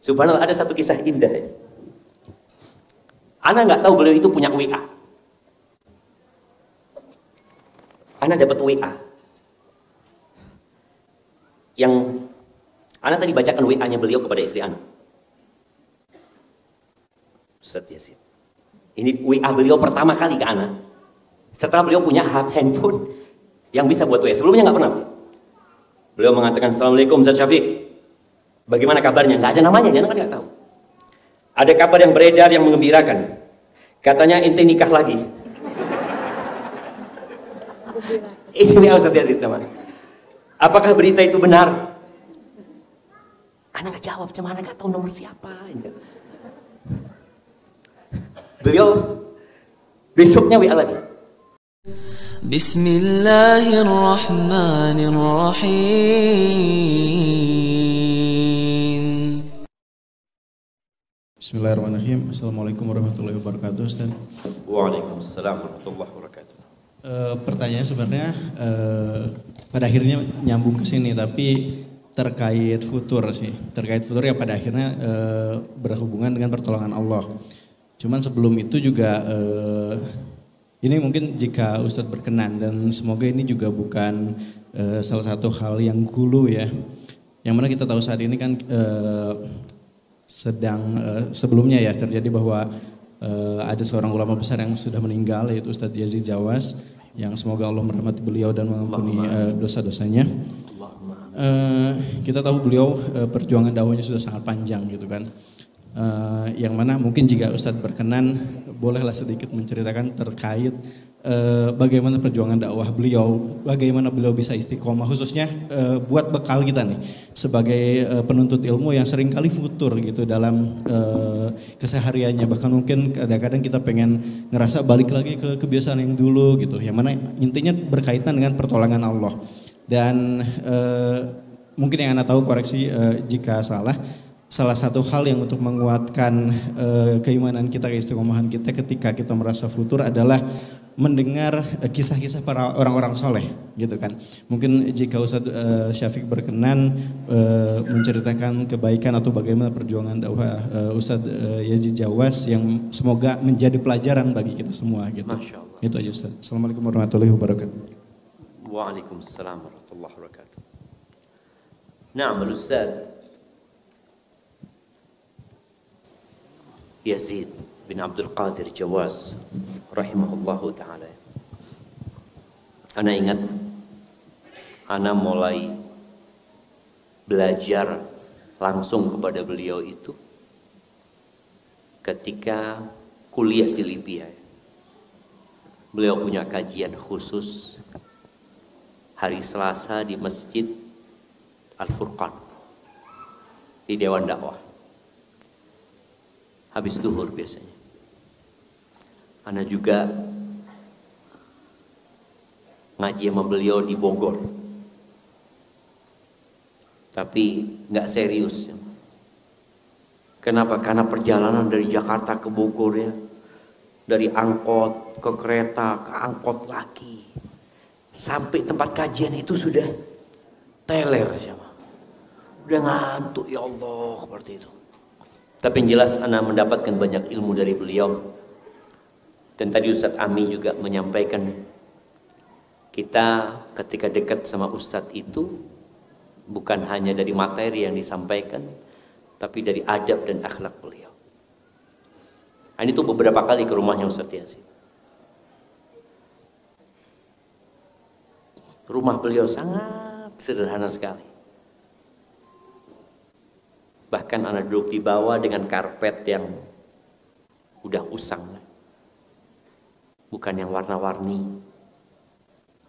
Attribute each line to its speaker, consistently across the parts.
Speaker 1: Subhanallah, ada satu kisah indah ya. Ana nggak tahu beliau itu punya WA. Ana dapat WA yang Ana tadi bacakan WA-nya beliau kepada istri Ana. Ustaz Yazid, ini WA beliau pertama kali ke Ana setelah beliau punya handphone yang bisa buat WA. Sebelumnya nggak pernah. Beliau mengatakan, Assalamualaikum Ustaz Syafiq, bagaimana kabarnya? Nggak ada namanya, dia kan nggak tahu. Ada kabar yang beredar yang mengembirakan, katanya ente nikah lagi. Ini Ustaz Yazid sama. Apakah berita itu benar? Ana nggak jawab, cuma Ana nggak tahu nomor siapa. Beliau besoknya WA lagi.
Speaker 2: Bismillahirrahmanirrahim.
Speaker 3: Bismillahirrahmanirrahim. Assalamualaikum warahmatullahi wabarakatuh, Ustaz.
Speaker 1: Waalaikumsalam warahmatullahi wabarakatuh.
Speaker 3: Pertanyaan sebenarnya pada akhirnya nyambung ke sini, tapi terkait futur sih. Terkait futur ya pada akhirnya berhubungan dengan pertolongan Allah. Cuman sebelum itu juga ini mungkin jika Ustadz berkenan, dan semoga ini juga bukan salah satu hal yang gulu ya. Yang mana kita tahu saat ini kan sebelumnya ya terjadi bahwa ada seorang ulama besar yang sudah meninggal, yaitu Ustadz Yazid Jawas, yang semoga Allah merahmati beliau dan mengampuni dosa-dosanya. Kita tahu beliau perjuangan dakwahnya sudah sangat panjang gitu kan. Yang mana mungkin jika Ustadz berkenan, bolehlah sedikit menceritakan terkait bagaimana perjuangan dakwah beliau, bagaimana beliau bisa istiqomah, khususnya buat bekal kita nih sebagai penuntut ilmu yang seringkali futur gitu dalam kesehariannya. Bahkan mungkin kadang-kadang kita pengen ngerasa balik lagi ke kebiasaan yang dulu gitu, yang mana intinya berkaitan dengan pertolongan Allah. Dan mungkin yang Anda tahu, koreksi jika salah, salah satu hal yang untuk menguatkan keimanan kita, keistiqomahan kita ketika kita merasa futur adalah mendengar kisah-kisah para orang-orang soleh gitu kan. Mungkin jika Ustadz Syafiq berkenan menceritakan kebaikan atau bagaimana perjuangan dakwah Ustadz Yazid Jawas yang semoga menjadi pelajaran bagi kita semua gitu. Itu aja Ustadz. Assalamualaikum warahmatullahi wabarakatuh.
Speaker 1: Waalaikumsalam warahmatullahi wabarakatuh. Na'am Ustaz Yazid bin Abdul Qadir Jawas rahimahullahu ta'ala. Ana ingat ana mulai belajar langsung kepada beliau itu ketika kuliah di Libya. Beliau punya kajian khusus hari Selasa di Masjid Al-Furqan di Dewan Dakwah. Habis duhur biasanya. Ana juga ngaji sama beliau di Bogor. Tapi nggak serius. Kenapa? Karena perjalanan dari Jakarta ke Bogor ya, dari angkot ke kereta ke angkot lagi, sampai tempat kajian itu sudah teler sama. Udah ngantuk ya Allah seperti itu. Tapi yang jelas ana mendapatkan banyak ilmu dari beliau. Dan tadi Ustadz Ami juga menyampaikan, kita ketika dekat sama Ustadz itu bukan hanya dari materi yang disampaikan, tapi dari adab dan akhlak beliau. Ini tuh beberapa kali ke rumahnya Ustadz Yazid. Rumah beliau sangat sederhana sekali. Bahkan anak duduk di bawah dengan karpet yang udah usang, bukan yang warna-warni.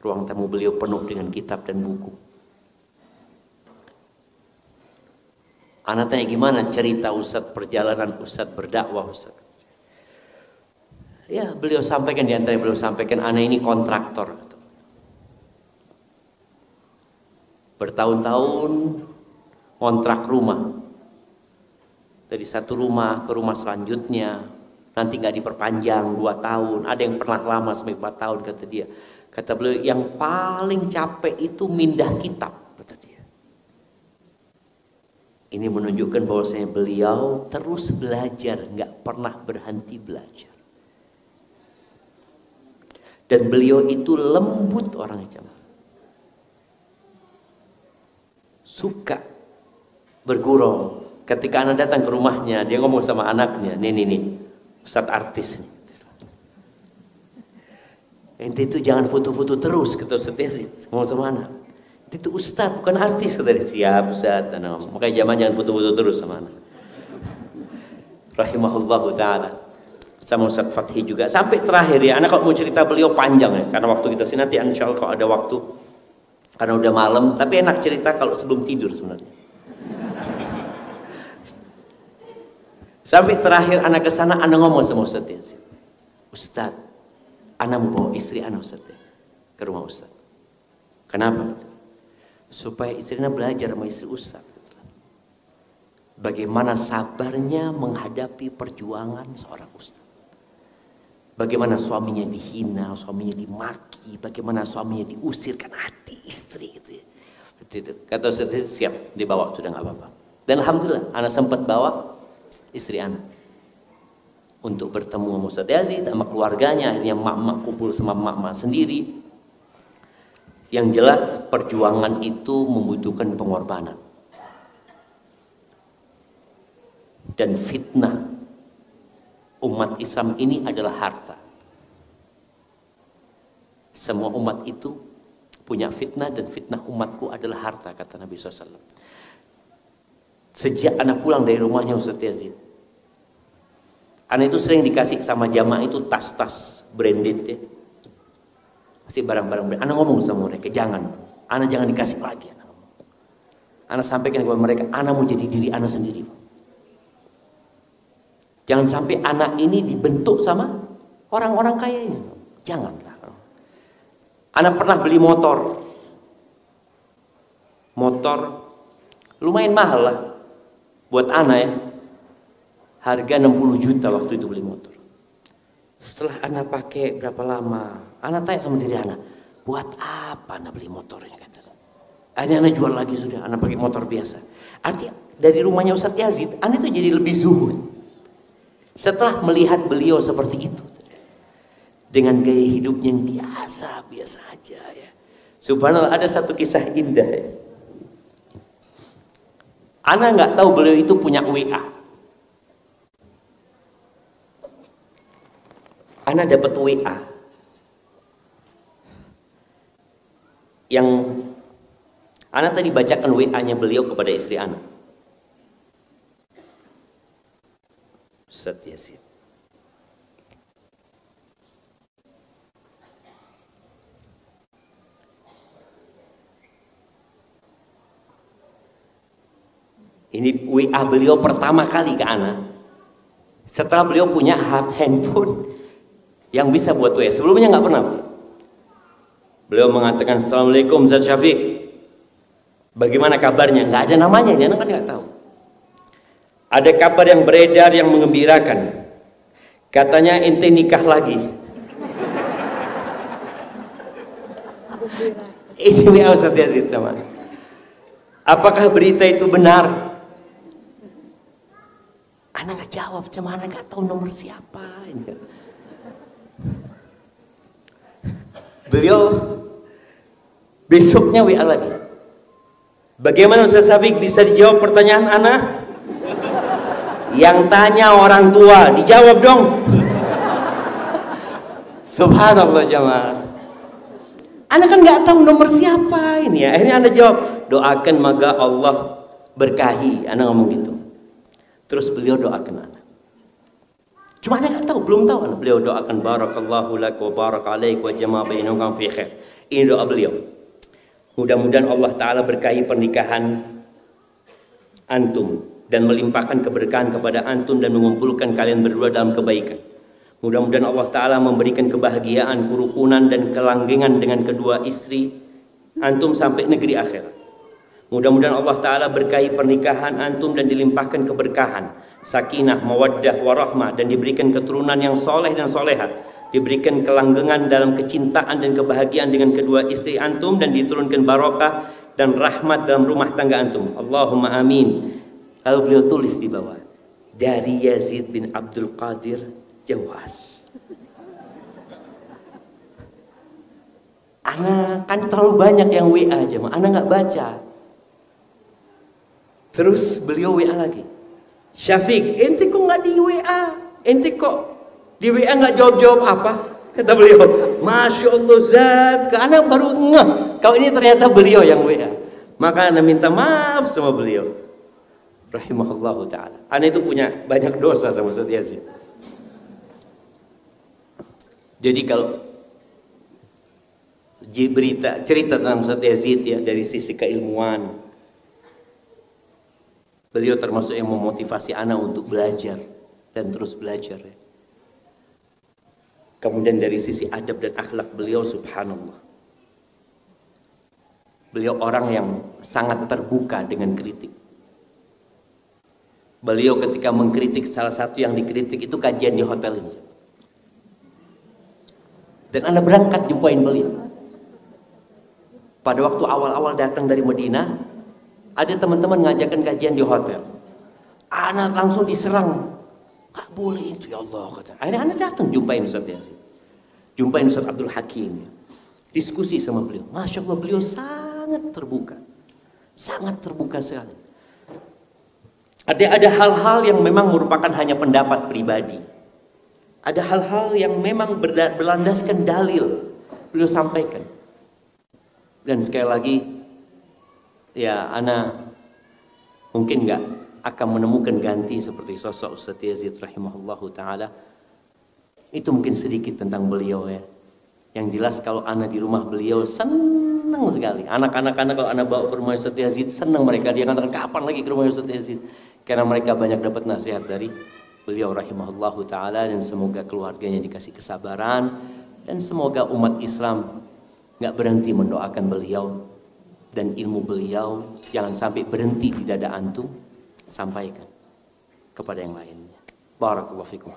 Speaker 1: Ruang tamu beliau penuh dengan kitab dan buku. Anak tanya gimana cerita Ustadz, perjalanan Ustadz berdakwah Ustadz. Ya beliau sampaikan, di antara beliau sampaikan, anak ini kontraktor. Bertahun-tahun kontrak rumah. Dari satu rumah ke rumah selanjutnya, nanti nggak diperpanjang 2 tahun, ada yang pernah lama sampai 4 tahun kata dia. Kata beliau yang paling capek itu mindah kitab, kata dia. Ini menunjukkan bahwasanya beliau terus belajar, nggak pernah berhenti belajar. Dan beliau itu lembut orangnya, suka bergurau. Ketika anak datang ke rumahnya, dia ngomong sama anaknya, nih, Ustadz artis nih. Ente itu jangan foto-foto terus, kata Ustadz Yazid, ngomong sama anak. Itu Ustadz bukan artis, kata dia. Siap Ustadz. Makanya jangan foto-foto terus sama anak. Rahimahullahu ta'ala. Sama Ustadz Fathi juga. Sampai terakhir ya, anak kalau mau cerita beliau panjang ya. Karena waktu kita sini nanti insya Allah kalau ada waktu. Karena udah malam, tapi enak cerita kalau sebelum tidur sebenarnya. Sampai terakhir anak ke sana, anak ngomong sama Ustadz Yazid. Ustadz, anak mau bawa istri anak Ustadz ke rumah Ustadz. Kenapa? Supaya istrinya belajar sama istri Ustaz. Bagaimana sabarnya menghadapi perjuangan seorang Ustaz. Bagaimana suaminya dihina, suaminya dimaki, bagaimana suaminya diusirkan hati istri itu. Kata Ustaz, siap dibawa, sudah nggak apa-apa. Dan alhamdulillah, anak sempat bawa istri anak untuk bertemu sama Ustaz Yazid, sama keluarganya. Akhirnya mak-mak kumpul sama mak-mak sendiri. Yang jelas perjuangan itu membutuhkan pengorbanan. Dan fitnah umat Islam ini adalah harta. Semua umat itu punya fitnah dan fitnah umatku adalah harta, kata Nabi SAW. Sejak anak pulang dari rumahnya Ustaz Yazid, anak itu sering dikasih sama jamaah itu tas-tas branded ya. Kasih barang-barang branded. Anak ngomong sama mereka, jangan dikasih lagi. Anak sampaikan kepada mereka, anak mau jadi diri anak sendiri. Jangan sampai anak ini dibentuk sama orang-orang kaya ini. Janganlah. Anak pernah beli motor lumayan mahal lah buat anak ya. Harga 60 juta waktu itu beli motor. Setelah anak pakai berapa lama, anak tanya sama diri anak, buat apa anak beli motor ini? Kata. Akhirnya anak jual lagi sudah, anak pakai motor biasa. Artinya dari rumahnya Ustadz Yazid, anak itu jadi lebih zuhud. Setelah melihat beliau seperti itu, dengan gaya hidupnya yang biasa aja ya. Subhanallah, ada satu kisah indah ya. Anak nggak tahu beliau itu punya WA. Ana dapat WA yang Ana tadi bacakan WA-nya beliau kepada istri Ana. Ustaz Yazid. Ini WA beliau pertama kali ke Ana. Setelah beliau punya handphone yang bisa buat WA. Sebelumnya nggak pernah. Beliau mengatakan, Assalamualaikum Ustaz Syafiq. Bagaimana kabarnya? Nggak ada namanya, dia kan nggak tahu. Ada kabar yang beredar yang mengembirakan. Katanya ente nikah lagi. Ini WA Ustaz Yazid sama. Apakah berita itu benar? Anak nggak jawab, cuma anak nggak tahu nomor siapa. Beliau besoknya WA lagi. Bagaimana Ustaz Syafiq bisa dijawab pertanyaan anak? Yang tanya orang tua, dijawab dong. Subhanallah jamaah. Anak kan nggak tahu nomor siapa ini ya. Akhirnya anak jawab, doakan maka Allah berkahi. Anak ngomong gitu. Terus beliau doakan anak. Cuma anak nggak tahu, belum tahu anak. Beliau doakan barakallahu lak wa barak alaik wa jama'a bainakum fi khair. Ini doa beliau. Mudah-mudahan Allah Ta'ala berkahi pernikahan antum dan melimpahkan keberkahan kepada antum dan mengumpulkan kalian berdua dalam kebaikan. Mudah-mudahan Allah Ta'ala memberikan kebahagiaan, kerukunan dan kelanggengan dengan kedua istri antum sampai negeri akhirat. Mudah-mudahan Allah Ta'ala berkahi pernikahan antum dan dilimpahkan keberkahan, sakinah, mawaddah, warahmah, dan diberikan keturunan yang soleh dan solehah, diberikan kelanggengan dalam kecintaan dan kebahagiaan dengan kedua istri antum, dan diturunkan barokah dan rahmat dalam rumah tangga antum. Allahumma amin. Lalu beliau tulis di bawah, dari Yazid bin Abdul Qadir Jawas. Ana kan terlalu banyak yang WA aja, Ana nggak baca. Terus beliau WA lagi, Syafiq, ente kok nggak di WA? Ente kok di WA nggak jawab-jawab apa? Kata beliau, Masya Allah Zat, Ana baru ngeh kalau ini ternyata beliau yang WA. Maka Ana minta maaf sama beliau. Rahimahullahu ta'ala. Ana itu punya banyak dosa sama Ustaz Yazid. Jadi kalau cerita tentang Ustaz Yazid ya, dari sisi keilmuan, beliau termasuk yang memotivasi Ana untuk belajar dan terus belajar ya. Kemudian dari sisi adab dan akhlak beliau, subhanallah, beliau orang yang sangat terbuka dengan kritik. Beliau ketika mengkritik, salah satu yang dikritik itu kajian di hotel ini. Dan Ana berangkat jumpain beliau. Pada waktu awal-awal datang dari Madinah, ada teman-teman ngajakan kajian di hotel. Ana langsung diserang. Gak boleh itu ya Allah, kata. Akhirnya Ana datang jumpain Ustaz Yazid. Jumpain Ustaz Abdul Hakim. Diskusi sama beliau. Masya Allah, beliau sangat terbuka. Sangat terbuka sekali. Ada hal-hal yang memang merupakan hanya pendapat pribadi. Ada hal-hal yang memang berlandaskan dalil. Beliau sampaikan. Dan sekali lagi, ya Ana mungkin nggak akan menemukan ganti seperti sosok Ustaz Yazid rahimahullahu ta'ala. Itu mungkin sedikit tentang beliau ya. Yang jelas kalau Ana di rumah beliau senang sekali. Anak-anak kalau Ana bawa ke rumah Ustaz Yazid, senang mereka. Dia katakan, kapan lagi ke rumah Ustaz Yazid? Karena mereka banyak dapat nasihat dari beliau rahimahullahu ta'ala. Dan semoga keluarganya dikasih kesabaran. Dan semoga umat Islam nggak berhenti mendoakan beliau. Dan ilmu beliau jangan sampai berhenti di dada antum. Sampaikan kepada yang lainnya. Barakallahu fikum.